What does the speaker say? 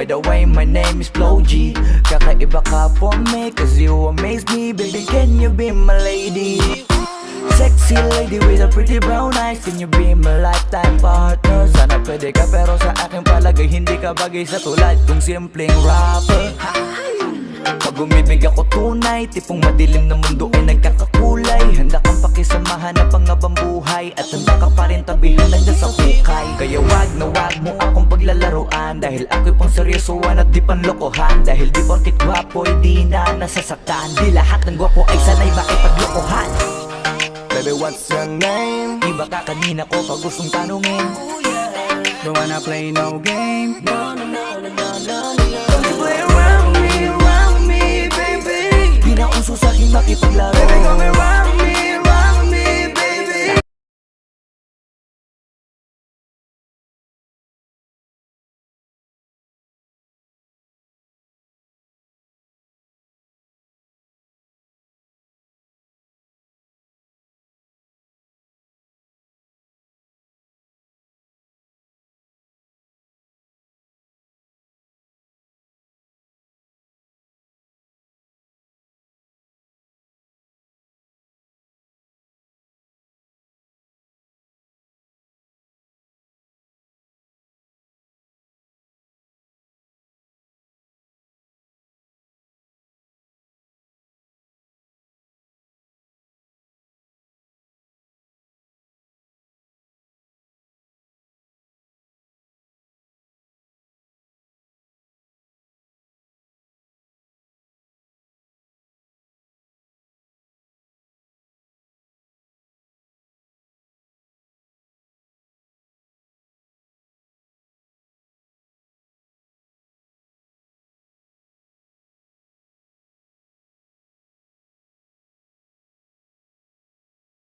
By the way, my name is Flo G. Kakaiba ka for me, cause you amaze me. Baby, can you be my lady? Sexy lady with a pretty brown eyes, can you be my lifetime partner? Sana pwede ka pero sa aking palagay hindi ka bagay sa tulad kong simpleng rapper. Pag umibig ako tunay, tipong madilim na mundo ay nagkakakulay. Handa kang pakisamahan na pangabang buhay, at handa ka pa rin tabihan nandiyan sa hukay. Kaya wag na wag mo akong paglalaruan, dahil ako'y pang seryosoan at di panlokohan. Dahil di porkit gwapo'y di na nasasaktan, di lahat ng gwapo ay sanay makipaglokohan. Baby, what's your name? Iba ka kanina ko pag gustong tanungin. Don't wanna play no game. No, no, no, no, no, no, no. Don't you play around me, baby. Di na uso sa'king makipaglaro. Baby, come around me,